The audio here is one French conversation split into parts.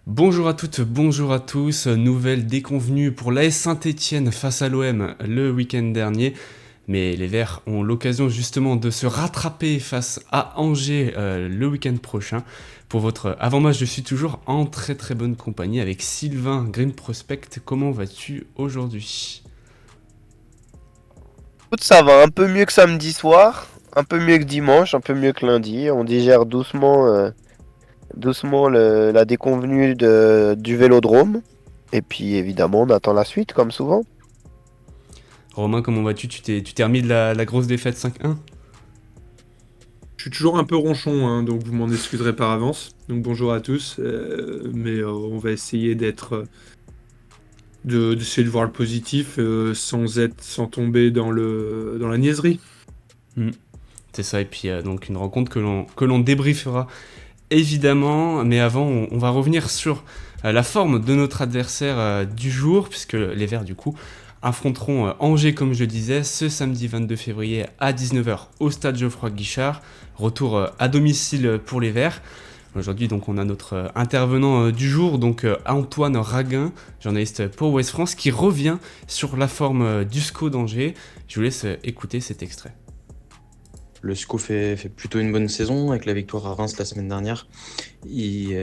Bonjour à toutes, bonjour à tous. Nouvelle déconvenue pour l'AS Saint-Étienne face à l'OM le week-end dernier. Mais les Verts ont l'occasion justement de se rattraper face à Angers le week-end prochain. Pour votre avant-match, je suis toujours en très très bonne compagnie avec Sylvain Green Prospect. Comment vas-tu aujourd'hui? Écoute, ça va un peu mieux que samedi soir, un peu mieux que dimanche, un peu mieux que lundi. On digère doucement la déconvenue du Vélodrome. Et puis évidemment, on attend la suite, comme souvent. Romain, comment vas-tu? Tu t'es remis de la grosse défaite 5-1? Je suis toujours un peu ronchon, hein, donc vous m'en excuserez par avance. Donc bonjour à tous, mais on va essayer d'essayer de voir le positif sans tomber dans la niaiserie. Hmm, c'est ça, et puis donc une rencontre que l'on débriefera évidemment, mais avant, on va revenir sur la forme de notre adversaire du jour, puisque les Verts, du coup, affronteront Angers, comme je le disais, ce samedi 22 février à 19h au stade Geoffroy Guichard. Retour à domicile pour les Verts. Aujourd'hui, donc, on a notre intervenant du jour, donc Antoine Raguin, journaliste pour Ouest France, qui revient sur la forme du SCO d'Angers. Je vous laisse écouter cet extrait. Le SCO fait plutôt une bonne saison avec la victoire à Reims la semaine dernière. Ils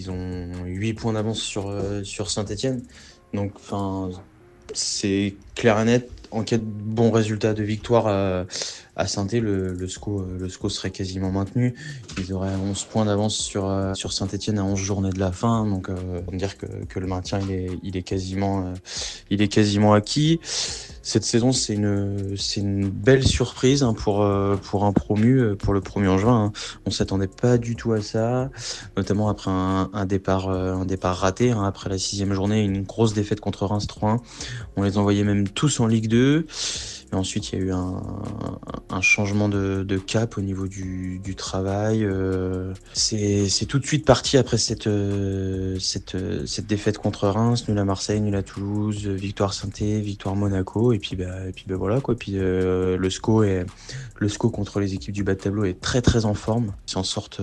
ont 8 points d'avance sur Saint-Etienne. Donc, c'est clair et net. En cas de bons résultats de victoire à Saint-Étienne, le SCO serait quasiment maintenu. Ils auraient 11 points d'avance sur Saint-Etienne à 11 journées de la fin. Donc, on va dire que le maintien, il est quasiment acquis. Cette saison, c'est une belle surprise, hein, pour un promu, pour le promu Angevin, hein. On s'attendait pas du tout à ça, notamment après un départ raté, hein, après la 6e journée, une grosse défaite contre Reims 3-1. On les envoyait même tous en Ligue 2. Et ensuite, il y a eu un changement de cap au niveau du travail. C'est tout de suite parti après cette défaite contre Reims, nul à Marseille, nul à Toulouse, victoire Saint-Étienne, victoire Monaco. Et puis voilà quoi. Puis le SCO contre les équipes du bas de tableau est très très en forme. Ils s'en sortent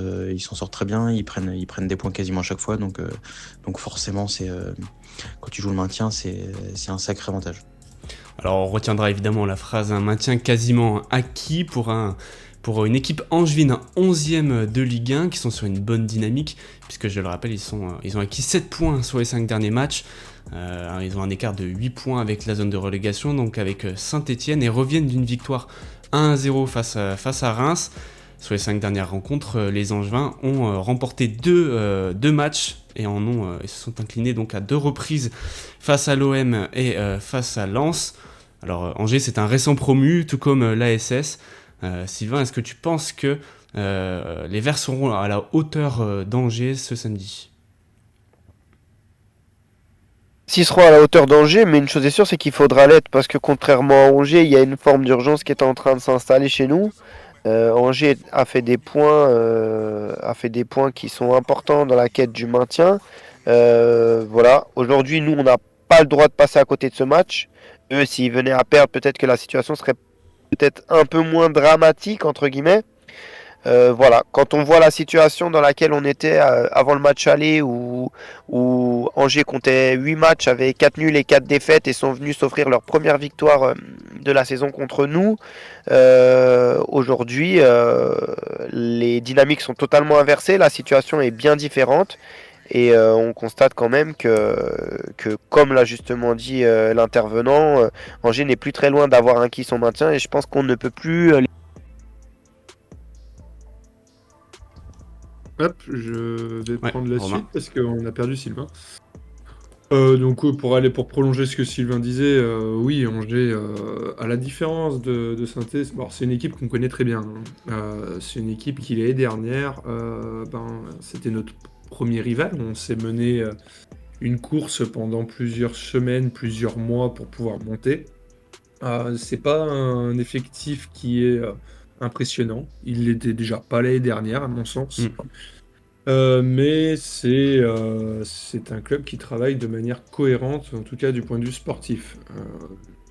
très bien. Ils prennent des points quasiment à chaque fois. Donc forcément, quand tu joues le maintien, c'est un sacré avantage. Alors on retiendra évidemment la phrase un maintien quasiment acquis pour une équipe angevine 11e de Ligue 1 qui sont sur une bonne dynamique, puisque je le rappelle, ils ont acquis 7 points sur les 5 derniers matchs. Ils ont un écart de 8 points avec la zone de relégation, donc avec Saint-Etienne, et reviennent d'une victoire 1-0 face à Reims. Sur les 5 dernières rencontres, les Angevins ont remporté deux matchs et ils se sont inclinés donc à 2 reprises face à l'OM et face à Lens. Alors Angers, c'est un récent promu, tout comme l'ASS. Sylvain, est-ce que tu penses que les Verts seront à la hauteur d'Angers ce samedi? S'ils seront à la hauteur d'Angers, mais une chose est sûre, c'est qu'il faudra l'être, parce que contrairement à Angers, il y a une forme d'urgence qui est en train de s'installer chez nous. Angers a fait des points qui sont importants dans la quête du maintien. Voilà. Aujourd'hui, nous, on n'a pas le droit de passer à côté de ce match. Eux, s'ils venaient à perdre, peut-être que la situation serait peut-être un peu moins dramatique, entre guillemets. Voilà, quand on voit la situation dans laquelle on était avant le match aller où Angers comptait 8 matchs, avait 4 nuls et 4 défaites et sont venus s'offrir leur première victoire de la saison contre nous, aujourd'hui les dynamiques sont totalement inversées, la situation est bien différente et on constate quand même que comme l'a justement dit l'intervenant, Angers n'est plus très loin d'avoir acquis son maintien et je pense qu'on ne peut plus Hop, je vais Ouais, prendre la Romain. suite parce qu'on a perdu Sylvain. Pour prolonger ce que Sylvain disait, oui, Angers, à la différence de Saint-Etienne, bon, c'est une équipe qu'on connaît très bien, hein. C'est une équipe qui l'année dernière, c'était notre premier rival. On s'est mené une course pendant plusieurs semaines, plusieurs mois pour pouvoir monter. C'est pas un effectif qui est impressionnant. Il l'était déjà pas l'année dernière, à mon sens. Mm. Mais c'est un club qui travaille de manière cohérente, en tout cas du point de vue sportif.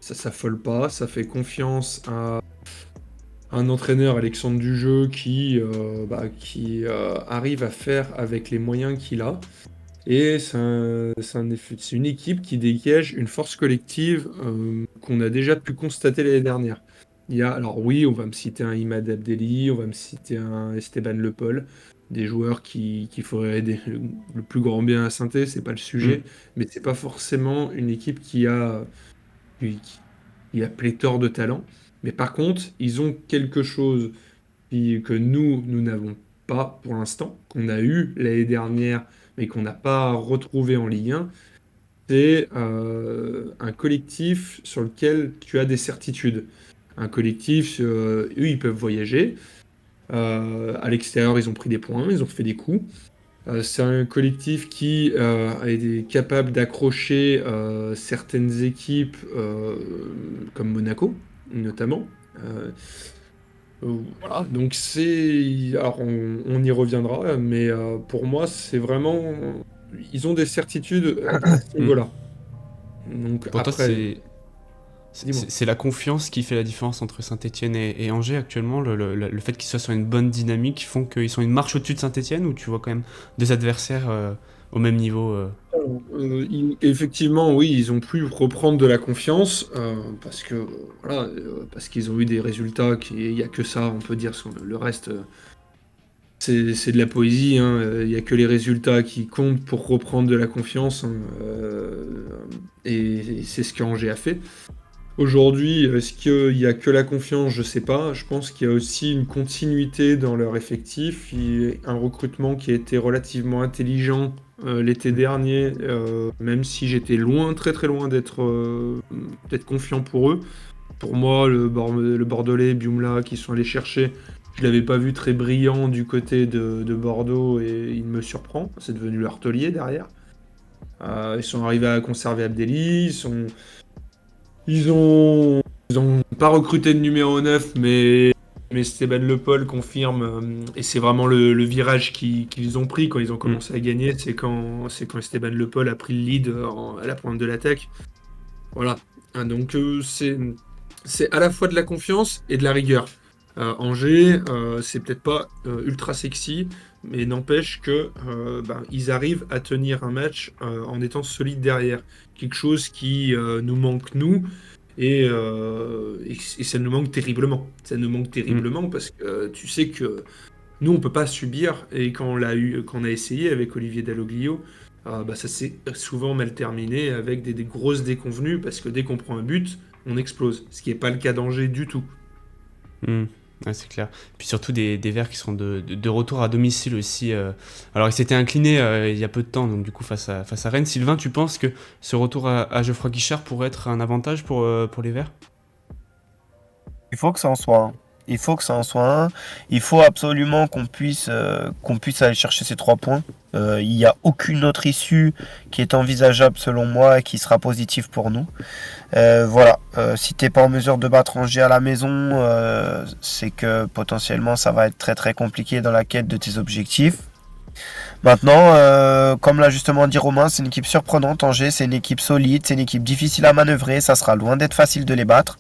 Ça s'affole pas, ça fait confiance à un entraîneur, Alexandre Dujeu, qui arrive à faire avec les moyens qu'il a. Et c'est une équipe qui dégage une force collective qu'on a déjà pu constater l'année dernière. Alors oui, on va me citer un Imad Abdelli, on va me citer un Esteban Le Paul, des joueurs qui feraient le plus grand bien à Saint-Étienne, c'est pas le Mm. sujet, mais c'est pas forcément une équipe qui a pléthore de talent. Mais par contre, ils ont quelque chose que nous n'avons pas pour l'instant, qu'on a eu l'année dernière, mais qu'on n'a pas retrouvé en Ligue 1, c'est un collectif sur lequel tu as des certitudes. Un collectif, eux, ils peuvent voyager. À l'extérieur, ils ont pris des points, ils ont fait des coups. C'est un collectif qui est capable d'accrocher certaines équipes comme Monaco, notamment. Euh, voilà, donc Alors on y reviendra, mais pour moi, c'est vraiment. Ils ont des certitudes à ce Mm. niveau-là. Donc Pour toi, après, dis-moi. c'est la confiance qui fait la différence entre Saint-Etienne et Angers actuellement, le fait qu'ils soient sur une bonne dynamique font qu'ils sont une marche au-dessus de Saint-Etienne, ou tu vois quand même deux adversaires au même niveau Effectivement, oui, ils ont pu reprendre de la confiance parce que voilà, parce qu'ils ont eu des résultats il y a que ça, on peut dire. Le reste, c'est de la poésie, hein. Il y a que les résultats qui comptent pour reprendre de la confiance, hein, et c'est ce qu'Angers a fait. Aujourd'hui, est-ce qu'il y a que la confiance? Je sais pas. Je pense qu'il y a aussi une continuité dans leur effectif, un recrutement qui a été relativement intelligent l'été dernier, même si j'étais loin, très très loin d'être confiant pour eux. Pour moi, le Bordelais, Biumla, qui sont allés chercher, je l'avais pas vu très brillant du côté de Bordeaux et il me surprend. C'est devenu l'artelier derrière. Ils sont arrivés à conserver Abdelli, ils ont pas recruté de numéro 9, mais Stéban Le Paul confirme, et c'est vraiment le virage qu'ils ont pris quand ils ont Mm. commencé à gagner, c'est quand Stéban Le Paul a pris le lead à la pointe de l'attaque. Voilà. Donc c'est à la fois de la confiance et de la rigueur. Angers, c'est peut-être pas ultra sexy, mais n'empêche que ils arrivent à tenir un match en étant solides derrière. Quelque chose qui nous manque, nous, et ça nous manque terriblement. Ça nous manque Mm. terriblement parce que tu sais que nous, on peut pas subir. Et quand on a essayé avec Olivier Dalloglio, ça s'est souvent mal terminé avec des grosses déconvenues parce que dès qu'on prend un but, on explose. Ce qui n'est pas le cas d'Angers du tout. Mm. Ouais, c'est clair. Puis surtout des Verts qui sont de retour à domicile aussi. Alors ils s'étaient inclinés il y a peu de temps, donc du coup face à Rennes. Sylvain, tu penses que ce retour à Geoffroy Guichard pourrait être un avantage pour les Verts? Il faut que ça en soit un. Il faut que ça en soit un. Il faut absolument qu'on puisse aller chercher ces 3 points. Il n'y a aucune autre issue qui est envisageable selon moi et qui sera positive pour nous. Voilà. Si t'es pas en mesure de battre Angers à la maison, c'est que potentiellement ça va être très très compliqué dans la quête de tes objectifs. Maintenant, comme l'a justement dit Romain, c'est une équipe surprenante. Angers, c'est une équipe solide, c'est une équipe difficile à manœuvrer. Ça sera loin d'être facile de les battre.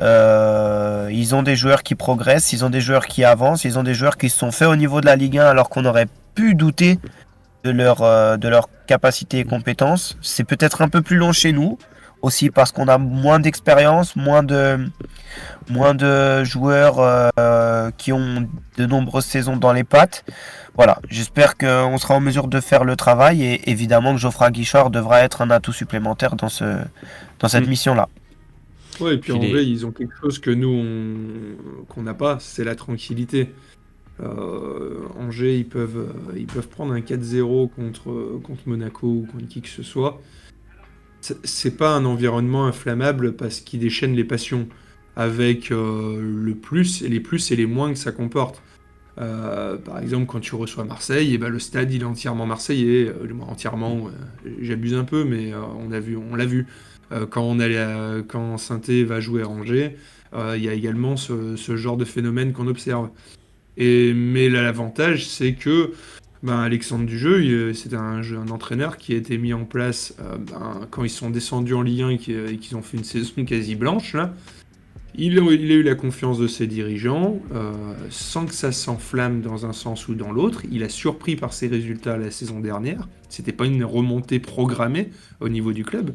Ils ont des joueurs qui progressent, ils ont des joueurs qui avancent, ils ont des joueurs qui se sont faits au niveau de la Ligue 1 alors qu'on aurait pu douter de leur capacité et compétences. C'est peut-être un peu plus long chez nous, aussi parce qu'on a moins d'expérience, moins de joueurs qui ont de nombreuses saisons dans les pattes. Voilà, j'espère qu'on sera en mesure de faire le travail et évidemment que Geoffroy Guichard devra être un atout supplémentaire dans cette Mm. mission-là. Ouais, et puis Puis Angers, ils ont quelque chose que nous, qu'on n'a pas, c'est la tranquillité. Angers, ils peuvent prendre un 4-0 contre Monaco ou contre qui que ce soit. C'est pas un environnement inflammable parce qu'il déchaîne les passions avec le plus et les moins que ça comporte. Par exemple, quand tu reçois Marseille, et ben, le stade il est entièrement marseillais, entièrement, j'abuse un peu, mais on l'a vu. Quand Saint-Étienne va jouer à Angers, il y a également ce genre de phénomène qu'on observe. Mais l'avantage, c'est que Alexandre Dujeu, c'est un entraîneur qui a été mis en place quand ils sont descendus en Ligue 1 et qu'ils ont fait une saison quasi blanche, là. il a eu la confiance de ses dirigeants, sans que ça s'enflamme dans un sens ou dans l'autre. Il a surpris par ses résultats la saison dernière. C'était pas une remontée programmée au niveau du club.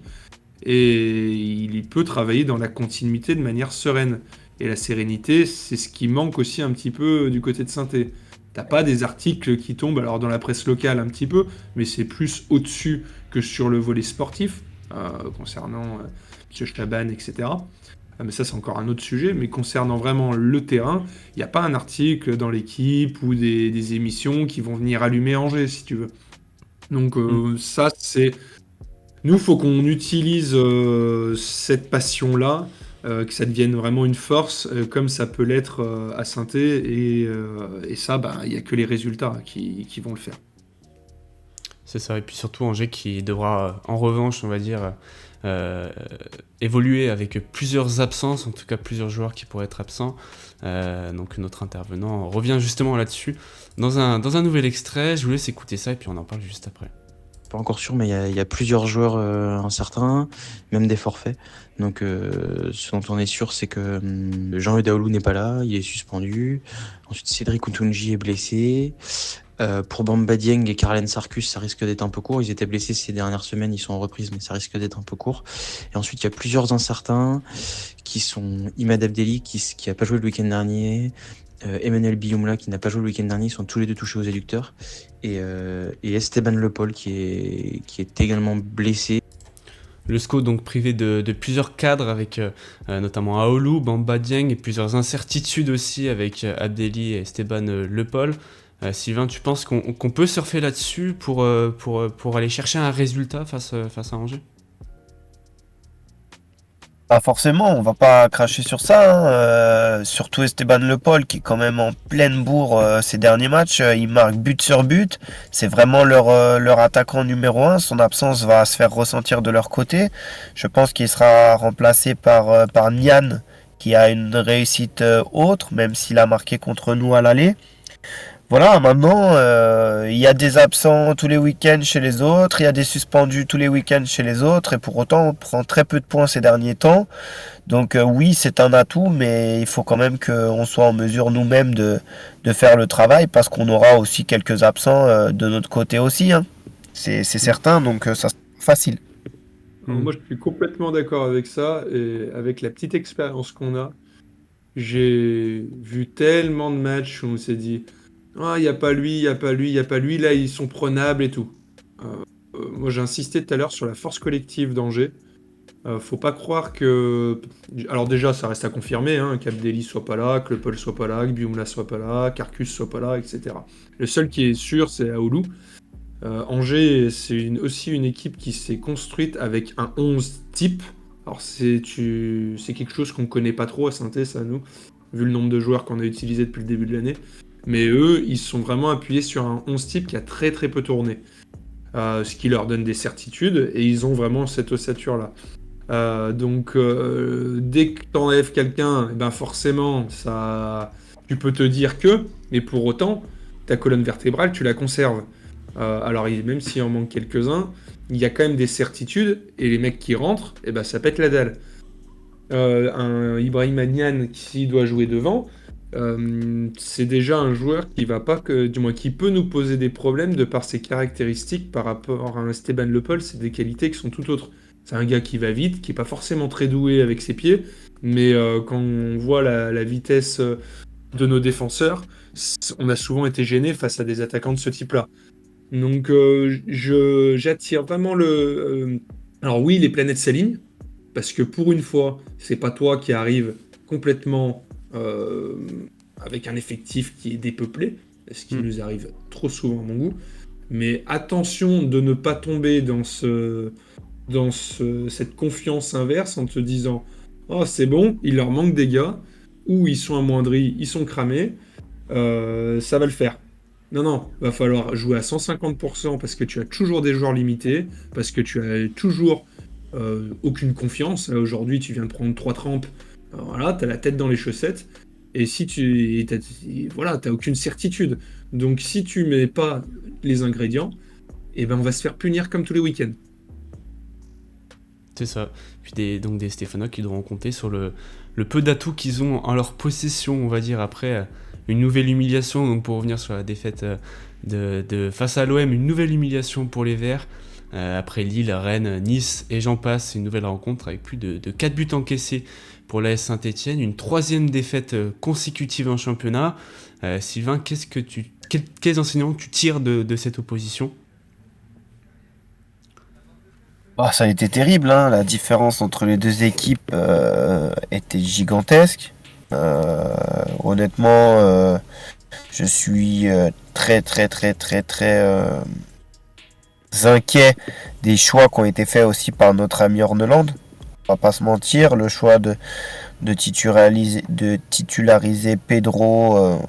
Et il peut travailler dans la continuité de manière sereine. Et la sérénité, c'est ce qui manque aussi un petit peu du côté de Saint-Étienne. T'as pas des articles qui tombent, alors dans la presse locale un petit peu, mais c'est plus au-dessus que sur le volet sportif, concernant M. Chaban, etc. Mais ça, c'est encore un autre sujet. Mais concernant vraiment le terrain, il n'y a pas un article dans l'équipe ou des émissions qui vont venir allumer Angers, si tu veux. Donc ça, c'est... Nous, il faut qu'on utilise cette passion-là, que ça devienne vraiment une force, comme ça peut l'être à Saint-Étienne. Et ça, il n'y a que les résultats qui vont le faire. C'est ça, et puis surtout Angers qui devra, en revanche, on va dire, évoluer avec plusieurs absences, en tout cas plusieurs joueurs qui pourraient être absents. Donc notre intervenant revient justement là-dessus dans un nouvel extrait. Je vous laisse écouter ça et puis on en parle juste après. Pas encore sûr, mais il y a plusieurs joueurs incertains, même des forfaits. Donc ce dont on est sûr, c'est que Jean Eudaoulou n'est pas là, il est suspendu. Ensuite, Cédric Outounji est blessé. Pour Bamba Dieng et Karlen Sarkus, ça risque d'être un peu court. Ils étaient blessés ces dernières semaines, ils sont en reprise, mais ça risque d'être un peu court. Et ensuite, il y a plusieurs incertains qui sont Imad Abdelli, qui a pas joué le week-end dernier, Emmanuel Biyoumla, qui n'a pas joué le week-end dernier, ils sont tous les deux touchés aux adducteurs. Et Esteban Le Paul, qui est également blessé. Le SCO donc privé de plusieurs cadres avec notamment Aoulou, Bamba Dieng et plusieurs incertitudes aussi avec Abdelli et Esteban Le Paul. Sylvain, tu penses qu'on peut surfer là-dessus pour aller chercher un résultat face à Angers ? Pas forcément, on va pas cracher sur ça, hein. Surtout Esteban Le Paul qui est quand même en pleine bourre ces derniers matchs. Il marque but sur but. C'est vraiment leur attaquant numéro 1. Son absence va se faire ressentir de leur côté. Je pense qu'il sera remplacé par Nian qui a une réussite autre, même s'il a marqué contre nous à l'aller. Voilà, maintenant, il y a des absents tous les week-ends chez les autres, il y a des suspendus tous les week-ends chez les autres, et pour autant, on prend très peu de points ces derniers temps. Donc oui, c'est un atout, mais il faut quand même qu'on soit en mesure nous-mêmes de faire le travail, parce qu'on aura aussi quelques absents de notre côté aussi, hein. C'est certain, donc ça sera facile. Alors, moi, je suis complètement d'accord avec ça, et avec la petite expérience qu'on a, j'ai vu tellement de matchs où on s'est dit ah, il n'y a pas lui, il n'y a pas lui, il n'y a pas lui, là ils sont prenables et tout. Moi j'ai insisté tout à l'heure sur la force collective d'Angers. Faut pas croire que. Alors déjà, ça reste à confirmer, hein, qu'Abdelli soit pas là, que Le Paul soit pas là, que Bioumla soit pas là, qu'Arcus soit pas là, etc. Le seul qui est sûr, c'est Aoulou. Angers, c'est aussi une équipe qui s'est construite avec un 11 type. Alors c'est quelque chose qu'on connaît pas trop à Saint-Étienne, ça nous, vu le nombre de joueurs qu'on a utilisés depuis le début de l'année. Mais eux, ils sont vraiment appuyés sur un 11 type qui a très très peu tourné. Ce qui leur donne des certitudes, et ils ont vraiment cette ossature-là. Donc, dès que tu enlèves quelqu'un, eh ben forcément, tu peux te dire que, mais pour autant, ta colonne vertébrale, tu la conserves. Alors, même s'il en manque quelques-uns, il y a quand même des certitudes, et les mecs qui rentrent, eh ben, ça pète la dalle. Un Ibrahim Niane qui doit jouer devant, c'est déjà un joueur qui va pas du moins qui peut nous poser des problèmes de par ses caractéristiques par rapport à un Esteban Le Paul. C'est des qualités qui sont tout autres. C'est un gars qui va vite, qui est pas forcément très doué avec ses pieds, mais quand on voit la vitesse de nos défenseurs, on a souvent été gêné face à des attaquants de ce type-là. Donc j'attire vraiment alors oui, les planètes s'alignent, parce que pour une fois, c'est pas toi qui arrive complètement avec un effectif qui est dépeuplé, ce qui nous arrive trop souvent à mon goût. Mais attention de ne pas tomber dans cette confiance inverse en te disant « Oh, c'est bon, il leur manque des gars, ou ils sont amoindris, ils sont cramés, ça va le faire. » Non, va falloir jouer à 150% parce que tu as toujours des joueurs limités, parce que tu as toujours aucune confiance. Là, aujourd'hui, tu viens de prendre 3 trempes, voilà, t'as la tête dans les chaussettes, et si t'as aucune certitude. Donc si tu mets pas les ingrédients, eh ben on va se faire punir comme tous les week-ends. C'est ça. Puis donc des Stéphanois qui devront compter sur le peu d'atouts qu'ils ont en leur possession, on va dire, après une nouvelle humiliation. Donc pour revenir sur la défaite face à l'OM, une nouvelle humiliation pour les Verts. Après Lille, Rennes, Nice et j'en passe, une nouvelle rencontre avec plus de 4 buts encaissés pour l'AS Saint-Etienne. Une 3e défaite consécutive en championnat. Sylvain, quels enseignements tu tires de cette opposition ? Ça a été terrible, hein. La différence entre les deux équipes était gigantesque. Honnêtement, je suis très très très très très inquiet des choix qui ont été faits aussi par notre ami Orneland. On va pas se mentir, le choix de titulariser Petro,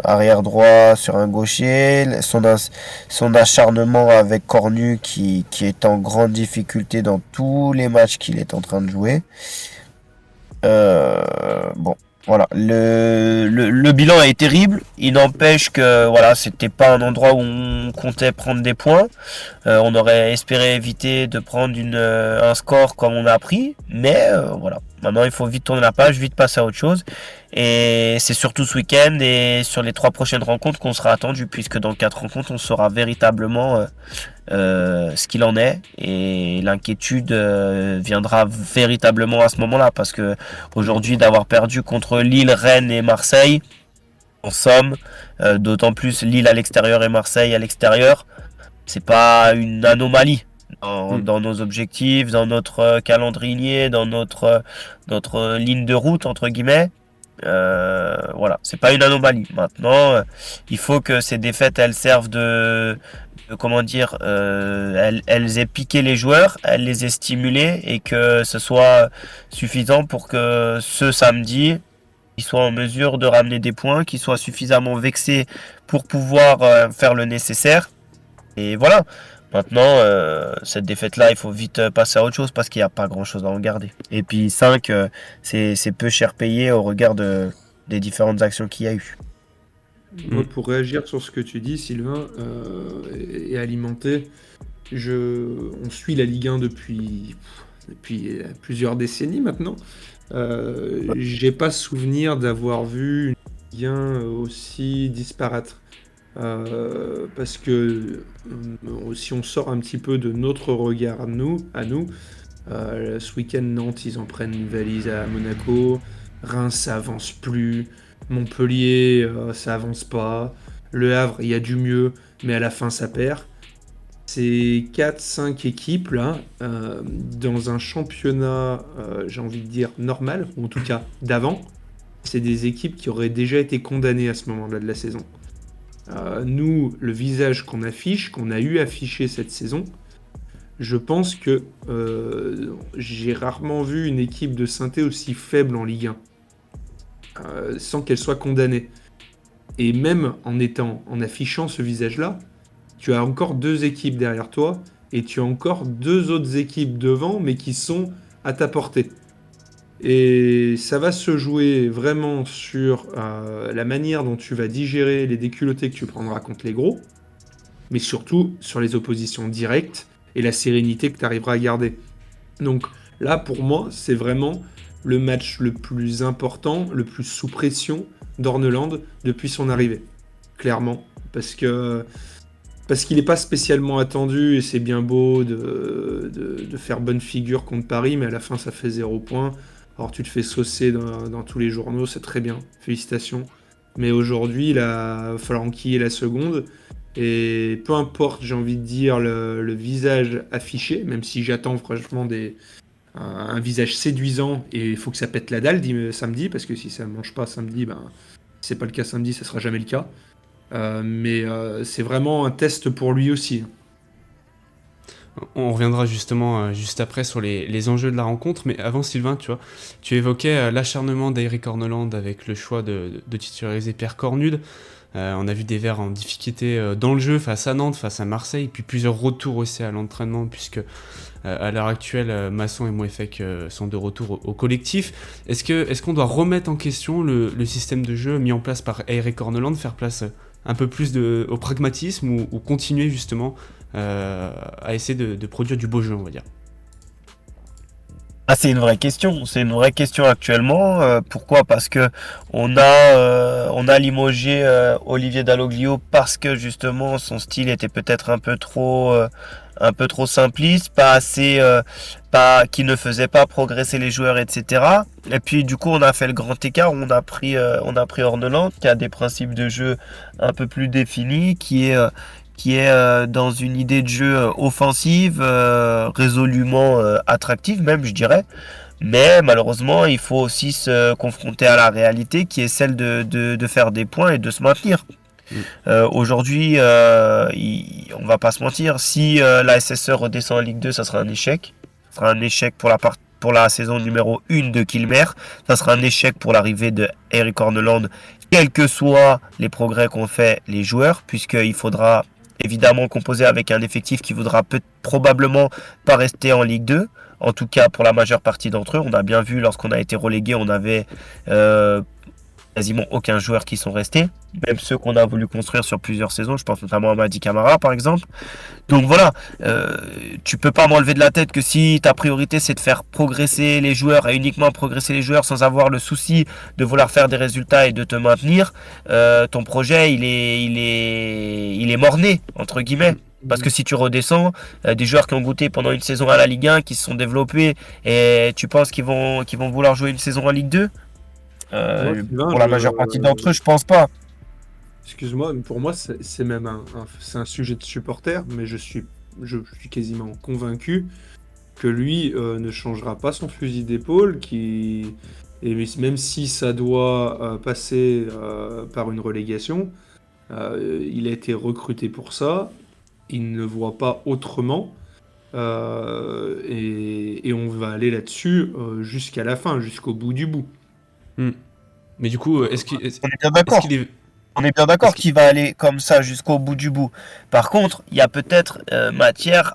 arrière droit sur un gaucher, son acharnement avec Cornu qui est en grande difficulté dans tous les matchs qu'il est en train de jouer. Bon, voilà, le bilan est terrible. Il n'empêche que voilà, c'était pas un endroit où on comptait prendre des points. On aurait espéré éviter de prendre un score comme on a pris, mais voilà. Maintenant, il faut vite tourner la page, vite passer à autre chose. Et c'est surtout ce week-end et sur les 3 prochaines rencontres qu'on sera attendu, puisque dans 4 rencontres, on saura véritablement ce qu'il en est. Et l'inquiétude viendra véritablement à ce moment-là, parce que aujourd'hui, d'avoir perdu contre Lille, Rennes et Marseille, en somme, d'autant plus Lille à l'extérieur et Marseille à l'extérieur, c'est pas une anomalie. Dans nos objectifs, dans notre calendrier, dans notre ligne de route entre guillemets, voilà, c'est pas une anomalie. Maintenant, il faut que ces défaites elles servent elles aient piqué les joueurs, elles les aient stimulés et que ce soit suffisant pour que ce samedi ils soient en mesure de ramener des points, qu'ils soient suffisamment vexés pour pouvoir faire le nécessaire. Et voilà. Maintenant, cette défaite-là, il faut vite passer à autre chose parce qu'il n'y a pas grand-chose à en garder. Et puis 5, c'est peu cher payé au regard des différentes actions qu'il y a eu. Moi, pour réagir sur ce que tu dis, Sylvain, et alimenter, on suit la Ligue 1 depuis plusieurs décennies maintenant. J'ai pas souvenir d'avoir vu une Ligue 1 aussi disparate. Parce que si on sort un petit peu de notre regard à nous, ce week-end Nantes ils en prennent une valise à Monaco, Reims ça avance plus, Montpellier ça avance pas, Le Havre il y a du mieux mais à la fin ça perd. Ces 4-5 équipes là dans un championnat j'ai envie de dire normal, ou en tout cas d'avant, c'est des équipes qui auraient déjà été condamnées à ce moment-là de la saison. Nous, le visage qu'on a eu affiché cette saison, je pense que j'ai rarement vu une équipe de Saint-Étienne aussi faible en Ligue 1, sans qu'elle soit condamnée. Et même en affichant ce visage-là, tu as encore 2 équipes derrière toi, et tu as encore 2 autres équipes devant, mais qui sont à ta portée. Et ça va se jouer vraiment sur la manière dont tu vas digérer les déculottés que tu prendras contre les gros, mais surtout sur les oppositions directes et la sérénité que tu arriveras à garder. Donc là, pour moi, c'est vraiment le match le plus important, le plus sous pression d'Orneland depuis son arrivée. Clairement. Parce qu'il n'est pas spécialement attendu et c'est bien beau de faire bonne figure contre Paris, mais à la fin, ça fait 0 points. Alors tu te fais saucer dans tous les journaux, c'est très bien, félicitations. Mais aujourd'hui, il va falloir enquiller la seconde. Et peu importe, j'ai envie de dire, le visage affiché, même si j'attends franchement un visage séduisant, et il faut que ça pète la dalle samedi, parce que si ça ne mange pas samedi, si c'est pas le cas samedi, ça sera jamais le cas. Mais c'est vraiment un test pour lui aussi. On reviendra justement juste après sur les enjeux de la rencontre, mais avant Sylvain, tu évoquais l'acharnement d'Eric Orneland avec le choix de titulariser Pierre Cornude. On a vu des Verts en difficulté dans le jeu face à Nantes, face à Marseille, puis plusieurs retours aussi à l'entraînement, puisque à l'heure actuelle, Masson et Mouefek sont de retour au collectif. Est-ce qu'on doit remettre en question le système de jeu mis en place par Eric Orneland, faire place un peu plus au pragmatisme ou continuer justement à essayer de produire du beau jeu, on va dire. Ah, c'est une vraie question. C'est une vraie question actuellement. Pourquoi? Parce que on a limogé Olivier Dalloglio parce que justement son style était peut-être un peu trop simpliste, pas assez, pas, qui ne faisait pas progresser les joueurs, etc. Et puis du coup, on a fait le grand écart. On a pris Orneland qui a des principes de jeu un peu plus définis, qui est dans une idée de jeu offensive, résolument attractive même, je dirais. Mais malheureusement, il faut aussi se confronter à la réalité qui est celle de faire des points et de se maintenir. Mm. Aujourd'hui, on va pas se mentir, si la SSE redescend en Ligue 2, ça sera un échec. Ça sera un échec pour la saison numéro 1 de Kilmer. Ça sera un échec pour l'arrivée de Eric Orneland, quels que soient les progrès qu'ont fait les joueurs, puisqu'il faudra évidemment composé avec un effectif qui voudra probablement pas rester en Ligue 2. En tout cas, pour la majeure partie d'entre eux, on a bien vu lorsqu'on a été relégué, on avait quasiment aucun joueur qui sont restés. Même ceux qu'on a voulu construire sur plusieurs saisons. Je pense notamment à Madi Camara, par exemple. Donc voilà, tu peux pas m'enlever de la tête que si ta priorité c'est de faire progresser les joueurs et uniquement progresser les joueurs sans avoir le souci de vouloir faire des résultats et de te maintenir, ton projet il est mort-né entre guillemets. Parce que si tu redescends, des joueurs qui ont goûté pendant une saison à la Ligue 1, qui se sont développés, et tu penses qu'ils vont vouloir jouer une saison en Ligue 2 pour la majeure partie d'entre eux, je pense pas. Excuse-moi, mais pour moi, c'est même c'est un sujet de supporter, mais je suis quasiment convaincu que lui ne changera pas son fusil d'épaule, et même si ça doit passer par une relégation, il a été recruté pour ça, il ne voit pas autrement, et on va aller là-dessus jusqu'à la fin, jusqu'au bout du bout. Mais du coup, On est bien d'accord. On est bien d'accord qu'il va aller comme ça jusqu'au bout du bout. Par contre, il y a peut-être matière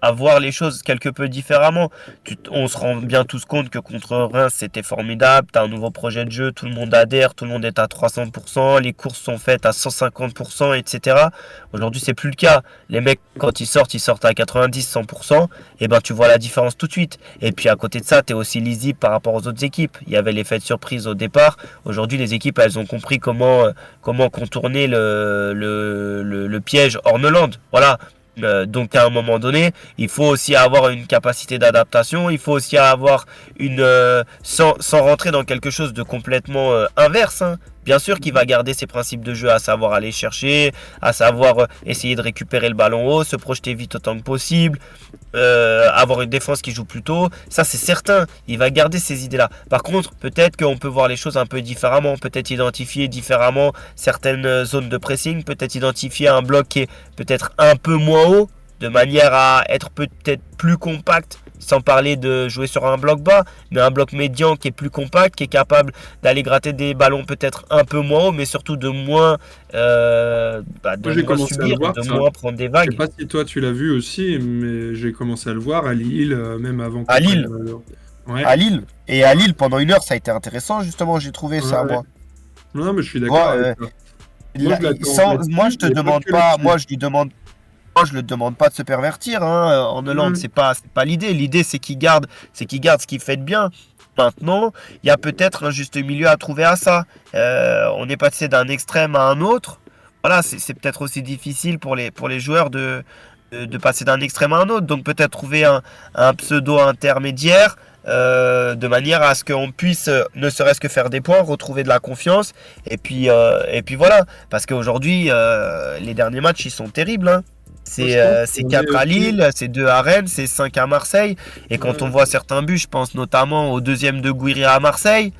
à voir les choses quelque peu différemment. On se rend bien tous compte que contre Reims, c'était formidable. T'as un nouveau projet de jeu, tout le monde adhère, tout le monde est à 300%, les courses sont faites à 150%, etc. Aujourd'hui, c'est plus le cas. Les mecs, quand ils sortent à 90, 100%, et ben tu vois la différence tout de suite. Et puis à côté de ça, t'es aussi lisible par rapport aux autres équipes. Il y avait l'effet de surprise au départ. Aujourd'hui, les équipes, elles ont compris comment contourner le piège Orneland. Voilà. Donc à un moment donné, il faut aussi avoir une capacité d'adaptation, il faut aussi avoir sans rentrer dans quelque chose de complètement inverse, hein. Bien sûr qu'il va garder ses principes de jeu, à savoir aller chercher, à savoir essayer de récupérer le ballon haut, se projeter vite autant que possible, avoir une défense qui joue plus tôt, ça c'est certain, il va garder ces idées-là. Par contre, peut-être qu'on peut voir les choses un peu différemment, peut-être identifier différemment certaines zones de pressing, peut-être identifier un bloc qui est peut-être un peu moins haut, de manière à être peut-être plus compact, sans parler de jouer sur un bloc bas, mais un bloc médian qui est plus compact, qui est capable d'aller gratter des ballons peut-être un peu moins haut, mais surtout de moins, subir, moins prendre des vagues. Je sais pas si toi tu l'as vu aussi, mais j'ai commencé à le voir à Lille, même avant. À Lille. Ouais. À Lille. Et à Lille, pendant une heure, ça a été intéressant, justement, j'ai trouvé ça, moi. Non, mais je suis d'accord avec toi. Moi, je te demande pas, moi, je le demande pas de se pervertir, hein. En Hollande, c'est pas l'idée. L'idée, c'est qu'il garde ce qu'il fait de bien. Maintenant, il y a peut-être un juste milieu à trouver à ça. On est passé d'un extrême à un autre. Voilà, c'est peut-être aussi difficile pour les joueurs de passer d'un extrême à un autre. Donc peut-être trouver un pseudo intermédiaire. De manière à ce qu'on puisse ne serait-ce que faire des points, retrouver de la confiance, et puis voilà, parce qu'aujourd'hui les derniers matchs ils sont terribles, hein. C'est 4 à Lille, c'est 2 à Rennes, c'est 5 à Marseille, et quand on voit certains buts, je pense notamment au deuxième de Gouiri à Marseille,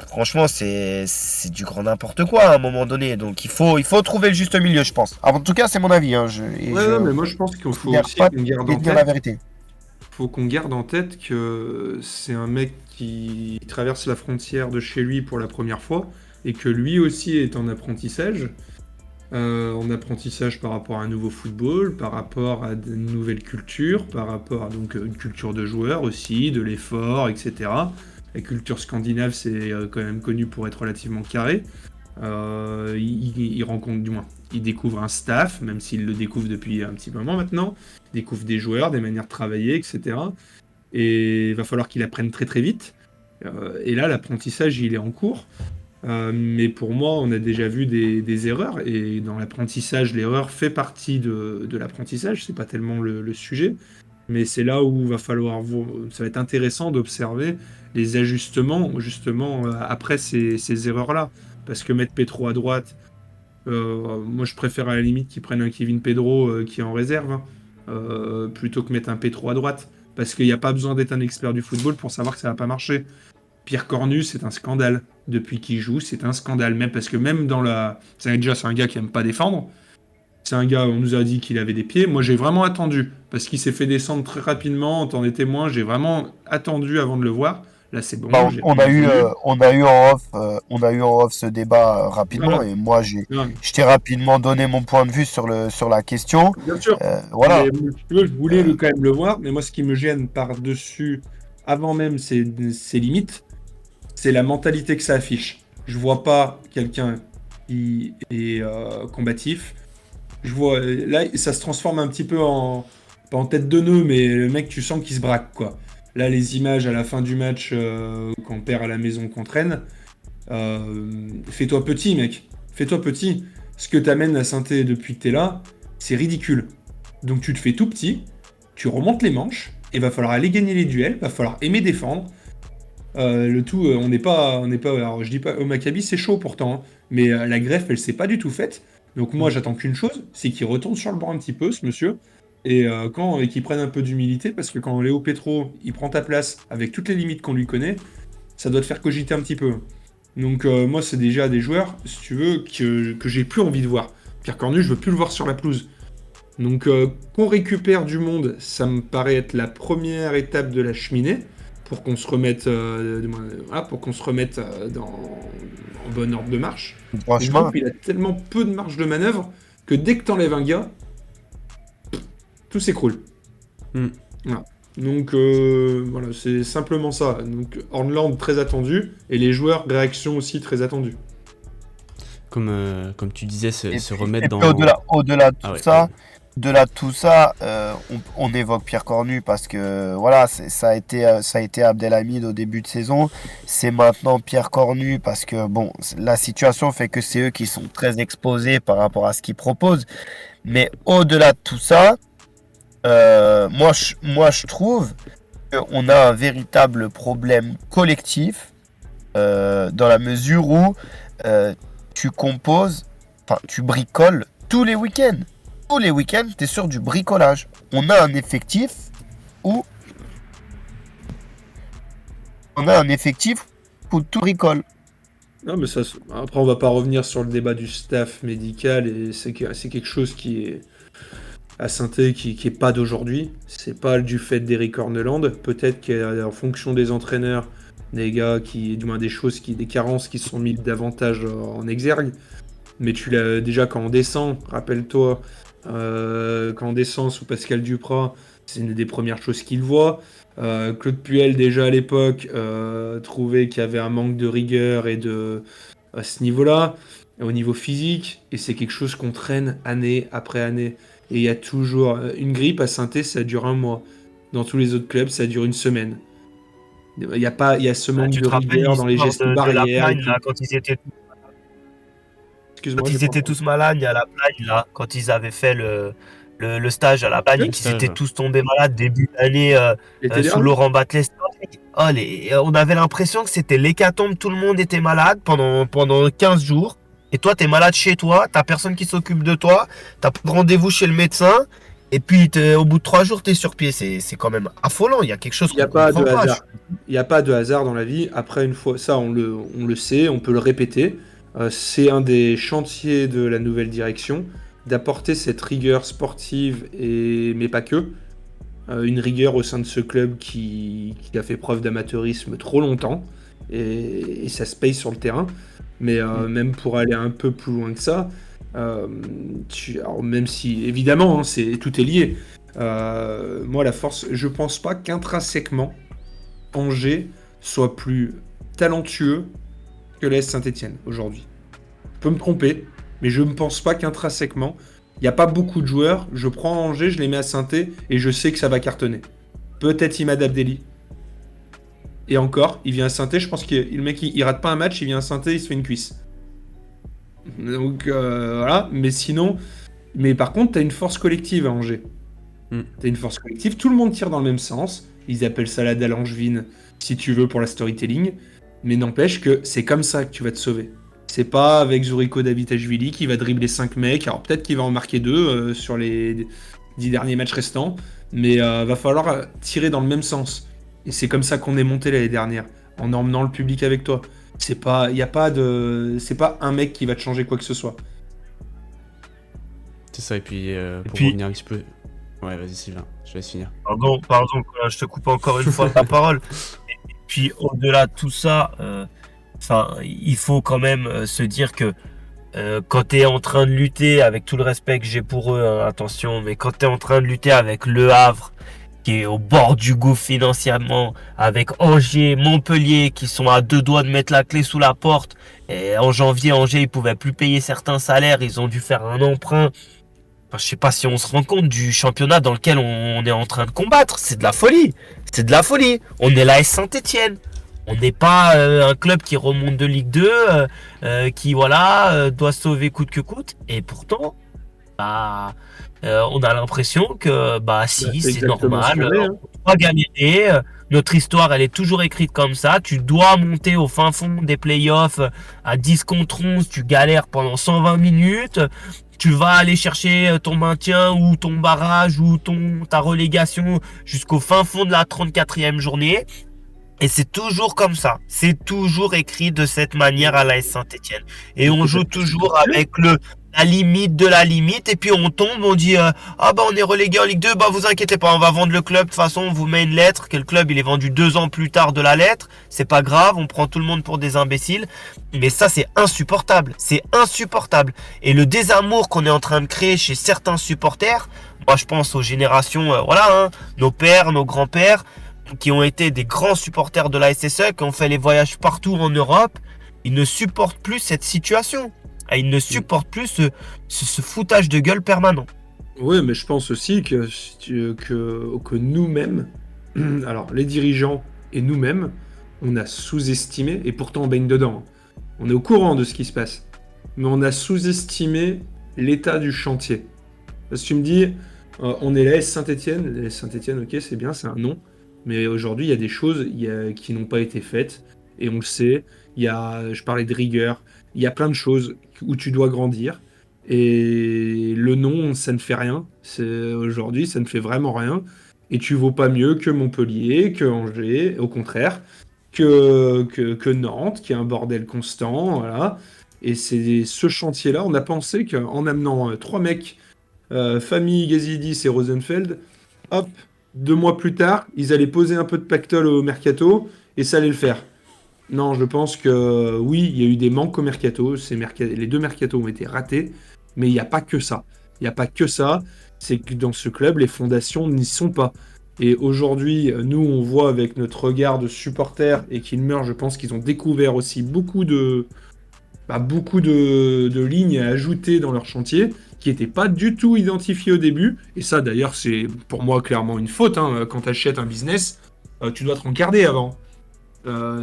franchement c'est du grand n'importe quoi à un moment donné. Donc il faut trouver le juste milieu, je pense. En tout cas c'est mon avis, hein. Mais moi je pense qu'il faut aussi qu'on garde en tête la vérité. Faut qu'on garde en tête que c'est un mec qui traverse la frontière de chez lui pour la première fois, et que lui aussi est en apprentissage. Par rapport à un nouveau football, par rapport à de nouvelles cultures, par rapport à donc une culture de joueurs aussi, de l'effort, etc. La culture scandinave, c'est quand même connu pour être relativement carré. Il rencontre, du moins, il découvre un staff, même s'il le découvre depuis un petit moment maintenant. Il découvre des joueurs, des manières de travailler, etc. Et il va falloir qu'il apprenne très très vite. Et là, l'apprentissage, il est en cours. Mais pour moi, on a déjà vu des erreurs. Et dans l'apprentissage, l'erreur fait partie de l'apprentissage. C'est pas tellement le sujet. Mais c'est là où ça va être intéressant d'observer les ajustements, justement, après ces erreurs-là. Parce que mettre Pedro à droite, moi je préfère à la limite qu'ils prennent un Kevin Pedro qui est en réserve, hein, plutôt que mettre un Pedro à droite. Parce qu'il n'y a pas besoin d'être un expert du football pour savoir que ça va pas marcher. Pierre Cornu, c'est un scandale. Depuis qu'il joue, c'est un scandale. Même parce que même dans la... C'est un gars qui aime pas défendre. C'est un gars, on nous a dit qu'il avait des pieds. Moi, j'ai vraiment attendu. Parce qu'il s'est fait descendre très rapidement. T'en es témoin. J'ai vraiment attendu avant de le voir. Là, c'est bon. Bah, J'ai on rien a eu, entendu. on a eu en off ce débat rapidement Voilà. et moi Non, je t'ai rapidement donné mon point de vue sur la question. bien sûr. Voilà. Mais si tu veux, je voulais quand même le voir. Mais moi, ce qui me gêne par-dessus, avant même ses limites, c'est la mentalité que ça affiche. Je vois pas quelqu'un qui est combatif. Je vois, là, ça se transforme un petit peu pas en tête de nœud, mais le mec, tu sens qu'il se braque, quoi. Là, les images à la fin du match, quand on perd à la maison contre Rennes, fais-toi petit, mec. Fais-toi petit. Ce que t'amènes à Saint-Étienne depuis que t'es là, c'est ridicule. Donc tu te fais tout petit, tu remontes les manches, et va falloir aller gagner les duels, va falloir aimer défendre. Le tout, on n'est pas. Alors, je dis pas, au Maccabi, c'est chaud pourtant, hein, mais la greffe, elle s'est pas du tout faite. Donc, moi, j'attends qu'une chose, c'est qu'il retourne sur le banc un petit peu, ce monsieur, et qu'il prenne un peu d'humilité, parce que quand Léo Petro, il prend ta place avec toutes les limites qu'on lui connaît, ça doit te faire cogiter un petit peu. Donc, moi, c'est déjà des joueurs, si tu veux, que j'ai plus envie de voir. Pierre Cornu, je veux plus le voir sur la pelouse. Donc, qu'on récupère du monde, ça me paraît être la première étape de la cheminée pour qu'on se remette, en bon ordre de marche. Le Franchement, groupe, il a tellement peu de marge de manœuvre que dès que t'enlèves un gars, tout s'écroule. Mm. Voilà. Donc, voilà, c'est simplement ça. Donc, Hornland très attendu et les joueurs réaction aussi très attendue. Comme tu disais, se et remettre puis dans... au-delà de Ah tout ouais, ça, on évoque Pierre Cornu parce que voilà, ça a été Abdelhamid au début de saison. C'est maintenant Pierre Cornu parce que bon, la situation fait que c'est eux qui sont très exposés par rapport à ce qu'ils proposent. Mais au-delà de tout ça, moi je trouve qu'on a un véritable problème collectif dans la mesure où tu composes, enfin tu bricoles tous les week-ends. Tous les week-ends, tu es sur du bricolage. On a un effectif où tout bricole. Non, mais ça, après, on va pas revenir sur le débat du staff médical, et c'est quelque chose qui est à Saint-Étienne qui est pas d'aujourd'hui. C'est pas du fait d'Eric Horneland. Peut-être qu'en fonction des entraîneurs, des gars du moins des carences qui se sont mis davantage en exergue. Mais tu l'as déjà quand on descend, rappelle-toi, quand on descend sous Pascal Duprat, c'est une des premières choses qu'il voit. Claude Puel, déjà à l'époque, trouvait qu'il y avait un manque de rigueur à ce niveau-là, au niveau physique, et c'est quelque chose qu'on traîne année après année. Et il y a toujours une grippe à Saint-Étienne, ça dure un mois. Dans tous les autres clubs, ça dure une semaine. Il y a ce manque Tu de te rappelles rigueur dans les l'histoire gestes de la barrières et Plagne, tout. là, quand Excuse-moi, j'ai ils pas étaient entendu. tous malades à la Plagne, là, quand ils avaient fait le stage à la Plagne et Le qu'ils stage, étaient ouais. tous tombés malades début d'année L'été sous dernier? Laurent Batles. Oh, on avait l'impression que c'était l'hécatombe, tout le monde était malade pendant 15 jours. Et toi, t'es malade chez toi, t'as personne qui s'occupe de toi, t'as pas de rendez-vous chez le médecin, et puis au bout de 3 jours, t'es sur pied. C'est quand même affolant, il y a quelque chose Il n'y qu'on a pas de comprend pas. hasard. Il n'y a pas de hasard dans la vie. Après, une fois, ça, on le sait, on peut le répéter. C'est un des chantiers de la nouvelle direction, d'apporter cette rigueur sportive, mais pas que. Une rigueur au sein de ce club qui a fait preuve d'amateurisme trop longtemps, et ça se paye sur le terrain. Mais même pour aller un peu plus loin que ça, alors même si, évidemment, hein, tout est lié. Moi, la force, je pense pas qu'intrinsèquement, Angers soit plus talentueux que l'AS Saint-Etienne aujourd'hui. Je peux me tromper, mais je ne pense pas qu'intrinsèquement, il n'y a pas beaucoup de joueurs. Je prends Angers, je les mets à Saint-Étienne et je sais que ça va cartonner. Peut-être Imad Abdelli. Et encore, il vient à Saint-Étienne, je pense que le mec, il rate pas un match, il vient à Saint-Étienne, il se fait une cuisse. Donc voilà, mais sinon... Mais par contre, t'as une force collective à Angers. T'as une force collective, tout le monde tire dans le même sens. Ils appellent ça la dalle angevine, si tu veux, pour la storytelling. Mais n'empêche que c'est comme ça que tu vas te sauver. C'est pas avec Zuriko Davitashvili qui va dribbler 5 mecs. Alors peut-être qu'il va en marquer 2 sur les 10 derniers matchs restants. Mais va falloir tirer dans le même sens. Et c'est comme ça qu'on est monté l'année dernière, en emmenant le public avec toi. C'est pas un mec qui va te changer quoi que ce soit. C'est ça, et puis revenir un petit peu... Ouais, vas-y Sylvain, je laisse finir. Pardon, je te coupe encore une fois la parole. Et puis au-delà de tout ça, il faut quand même se dire que quand tu es en train de lutter, avec tout le respect que j'ai pour eux, hein, attention, mais quand tu es en train de lutter avec Le Havre, qui est au bord du gouffre financièrement, avec Angers, Montpellier, qui sont à 2 doigts de mettre la clé sous la porte, et en janvier, Angers, ils pouvaient plus payer certains salaires, ils ont dû faire un emprunt. Enfin, je sais pas si on se rend compte du championnat dans lequel on est en train de combattre. C'est de la folie. C'est de la folie. On est l'AS Saint-Étienne. On n'est pas un club qui remonte de Ligue 2, qui doit se sauver coûte que coûte. Et pourtant, on a l'impression que c'est normal. On doit gagner. Notre histoire, elle est toujours écrite comme ça. Tu dois monter au fin fond des playoffs à 10 contre 11. Tu galères pendant 120 minutes. Tu vas aller chercher ton maintien ou ton barrage ou ta relégation jusqu'au fin fond de la 34e journée. Et c'est toujours comme ça. C'est toujours écrit de cette manière à l'AS Saint-Étienne. Et on joue toujours avec la limite de la limite. Et puis on tombe, on dit on est relégué en Ligue 2. Vous inquiétez pas, on va vendre le club. De toute façon, on vous met une lettre. Que le club il est vendu 2 ans plus tard de la lettre. C'est pas grave, on prend tout le monde pour des imbéciles. Mais ça, c'est insupportable. C'est insupportable. Et le désamour qu'on est en train de créer chez certains supporters, moi je pense aux générations, nos pères, nos grands-pères, qui ont été des grands supporters de la SSE, qui ont fait les voyages partout en Europe, ils ne supportent plus cette situation. Ils ne supportent plus ce foutage de gueule permanent. Oui, mais je pense aussi que nous-mêmes, alors les dirigeants et nous-mêmes, on a sous-estimé, et pourtant on baigne dedans. On est au courant de ce qui se passe, mais on a sous-estimé l'état du chantier. Parce que tu me dis, on est l'AS Saint-Étienne. L'AS Saint-Étienne, ok, c'est bien, c'est un nom. Mais aujourd'hui, il y a des choses qui n'ont pas été faites. Et on le sait. Je parlais de rigueur. Il y a plein de choses où tu dois grandir. Et le nom, ça ne fait rien. Aujourd'hui, ça ne fait vraiment rien. Et tu vaux pas mieux que Montpellier, que Angers, au contraire, que Nantes, qui est un bordel constant. Voilà. Et c'est ce chantier-là. On a pensé qu'en amenant 3 mecs, Famille, Gazidis et Rosenfeld, hop, 2 mois plus tard, ils allaient poser un peu de pactole au mercato et ça allait le faire. Non, je pense que oui, il y a eu des manques au mercato. Les 2 mercatos ont été ratés, mais il n'y a pas que ça. Il n'y a pas que ça. C'est que dans ce club, les fondations n'y sont pas. Et aujourd'hui, nous, on voit avec notre regard de supporters et Kilmer, je pense qu'ils ont découvert aussi beaucoup de lignes à ajouter dans leur chantier qui n'étaient pas du tout identifiées au début. Et ça, d'ailleurs, c'est pour moi clairement une faute. Quand tu achètes un business, tu dois te rencarder avant.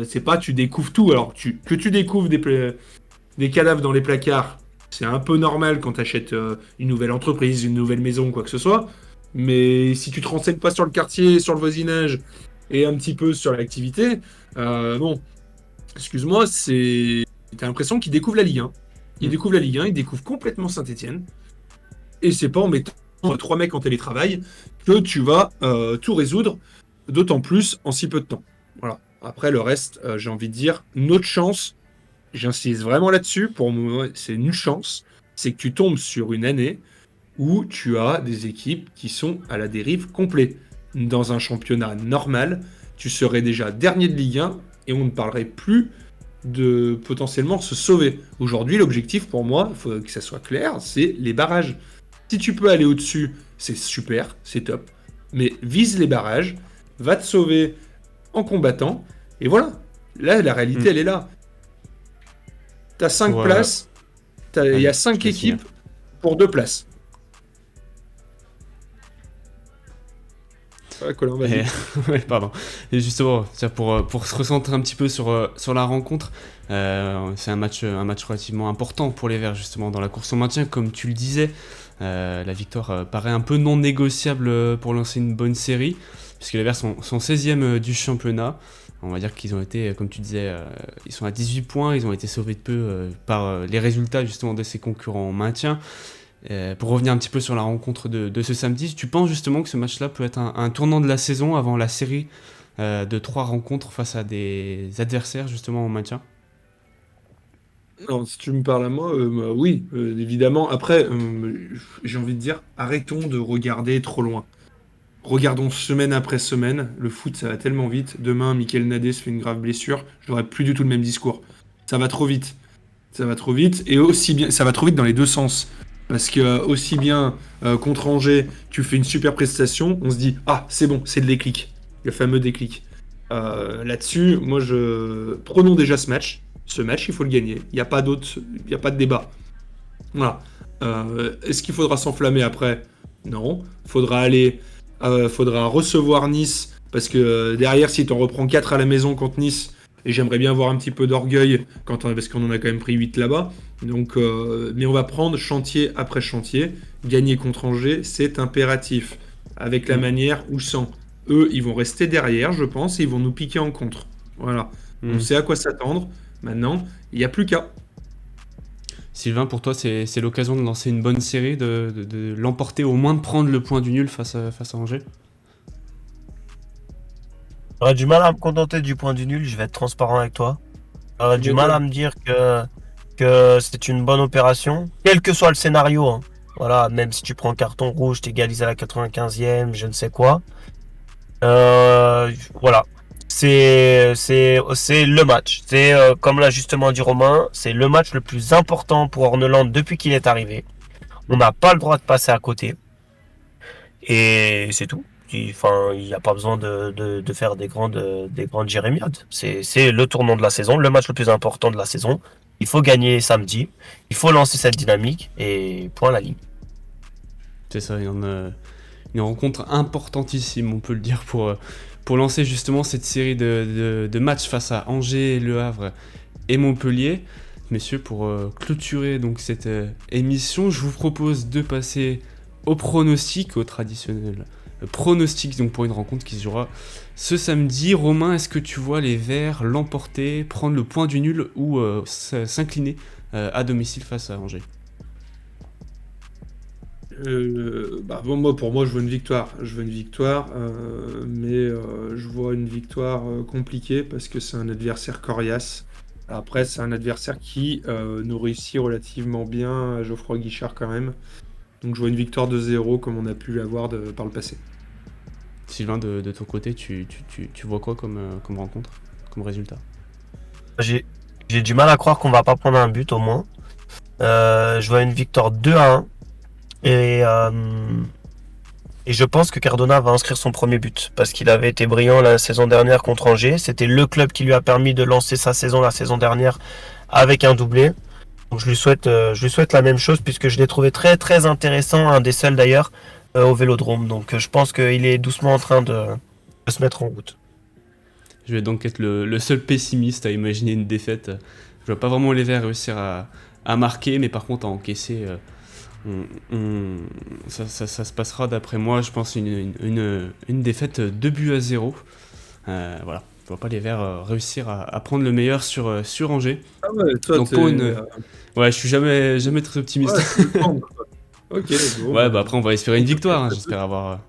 C'est pas tu découvres tout. Alors, que tu découvres des cadavres dans les placards, c'est un peu normal quand tu achètes une nouvelle entreprise, une nouvelle maison, quoi que ce soit. Mais si tu te renseignes pas sur le quartier, sur le voisinage et un petit peu sur l'activité, excuse-moi, t'as l'impression qu'ils découvrent la Ligue 1. Ils découvrent la Ligue 1, ils découvrent complètement Saint-Étienne. Et c'est pas en mettant 3 mecs en télétravail que tu vas tout résoudre, d'autant plus en si peu de temps. Voilà. Après, le reste, j'ai envie de dire, notre chance, j'insiste vraiment là-dessus, pour moi, c'est une chance, c'est que tu tombes sur une année où tu as des équipes qui sont à la dérive complète. Dans un championnat normal, tu serais déjà dernier de Ligue 1 et on ne parlerait plus de potentiellement se sauver. Aujourd'hui, l'objectif pour moi, il faut que ça soit clair, c'est les barrages. Si tu peux aller au-dessus, c'est super, c'est top. Mais vise les barrages, va te sauver en combattant, et voilà. Là, la réalité, elle est là. T'as 5 places, Il y a Allez, 5 je te signale. équipes pour 2 places. Ouais, Colin, vas-y. Ouais, pardon. Et justement, pour se recentrer un petit peu sur la rencontre, c'est un match relativement important pour les Verts, justement, dans la course au maintien. Comme tu le disais, la victoire paraît un peu non négociable pour lancer une bonne série, puisque les Verts sont 16e du championnat. On va dire qu'ils ont été, comme tu disais, ils sont à 18 points, ils ont été sauvés de peu par les résultats justement de ses concurrents en maintien. Pour revenir un petit peu sur la rencontre de ce samedi, tu penses justement que ce match-là peut être un tournant de la saison avant la série de 3 rencontres face à des adversaires justement en maintien? Non, si tu me parles à moi, oui, évidemment. Après, j'ai envie de dire, arrêtons de regarder trop loin. Regardons semaine après semaine. Le foot, ça va tellement vite. Demain, Mikel Nadé se fait une grave blessure. Je n'aurai plus du tout le même discours. Ça va trop vite. Ça va trop vite. Et aussi bien, ça va trop vite dans les deux sens. Parce que aussi bien contre Angers, tu fais une super prestation, on se dit, ah, c'est bon, c'est le déclic. Le fameux déclic. Là-dessus, prenons déjà ce match. Ce match, il faut le gagner. Il n'y a pas d'autre, il n'y a pas de débat. Voilà. Est-ce qu'il faudra s'enflammer après? Non. Faudra recevoir Nice, parce que derrière, si tu en reprends 4 à la maison contre Nice, et j'aimerais bien avoir un petit peu d'orgueil, parce qu'on en a quand même pris 8 là-bas. Donc, mais on va prendre chantier après chantier. Gagner contre Angers, c'est impératif. Avec la manière ou sans. Eux, ils vont rester derrière, je pense, et ils vont nous piquer en contre. Voilà. On sait à quoi s'attendre. Maintenant, il n'y a plus qu'à. Sylvain, pour toi, c'est l'occasion de lancer une bonne série, de l'emporter, au moins de prendre le point du nul face à Angers? J'aurais du mal à me contenter du point du nul, je vais être transparent avec toi. J'aurais du mal à me dire que c'est une bonne opération, quel que soit le scénario, hein. Voilà, même si tu prends carton rouge, t'égalises à la 95e, je ne sais quoi. Voilà. C'est le match. C'est, comme l'a justement dit Romain, c'est le match le plus important pour Orneland depuis qu'il est arrivé. On n'a pas le droit de passer à côté. Et c'est tout. Enfin, il n'y a pas besoin de faire des grandes jérémiades. C'est le tournant de la saison, le match le plus important de la saison. Il faut gagner samedi. Il faut lancer cette dynamique et point à la ligne. C'est ça, une rencontre importantissime, on peut le dire, pour lancer justement cette série de matchs face à Angers, Le Havre et Montpellier. Messieurs, pour clôturer donc cette émission, je vous propose de passer au pronostic, au traditionnel pronostic donc pour une rencontre qui se jouera ce samedi. Romain, est-ce que tu vois les Verts l'emporter, prendre le point du nul ou s'incliner à domicile face à Angers? Pour moi, je veux une victoire. Mais je vois une victoire compliquée parce que c'est un adversaire coriace. Après, c'est un adversaire qui nous réussit relativement bien à Geoffroy Guichard quand même. Donc je vois une victoire de 0 comme on a pu l'avoir par le passé. Sylvain, de ton côté, tu vois quoi comme rencontre, comme résultat? J'ai du mal à croire qu'on va pas prendre un but au moins. Je vois une victoire 2-1. Et je pense que Cardona va inscrire son premier but parce qu'il avait été brillant la saison dernière contre Angers. C'était le club qui lui a permis de lancer sa saison la saison dernière avec un doublé. Donc je lui souhaite la même chose puisque je l'ai trouvé très très intéressant, un des seuls d'ailleurs au Vélodrome. Donc je pense qu'il est doucement en train de se mettre en route. Je vais donc être le seul pessimiste à imaginer une défaite. Je vois pas vraiment les Verts réussir à marquer, mais par contre à encaisser. Ça se passera d'après moi, je pense, une défaite 2-0. Voilà, je vois pas les Verts réussir à prendre le meilleur sur Angers. Ah ouais, toi, donc pour ouais, je suis jamais très optimiste. Ouais, ok. Bon, ouais, après on va espérer une victoire. Hein,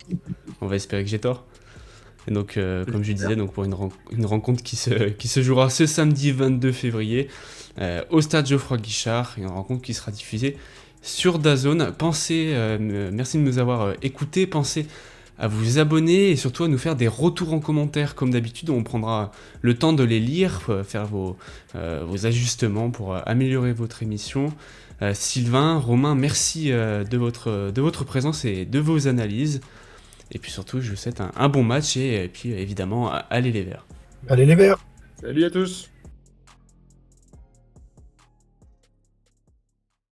on va espérer que j'ai tort. Et donc, comme je disais, donc pour une rencontre qui se jouera ce samedi 22 février au stade Geoffroy Guichard, une rencontre qui sera diffusée sur DAZN. Merci de nous avoir écoutés, pensez à vous abonner et surtout à nous faire des retours en commentaire comme d'habitude. On prendra le temps de les lire, faire vos ajustements pour améliorer votre émission. Sylvain, Romain, merci de votre présence et de vos analyses. Et puis surtout, je vous souhaite un bon match et puis évidemment, allez les Verts. Allez les Verts. Salut à tous.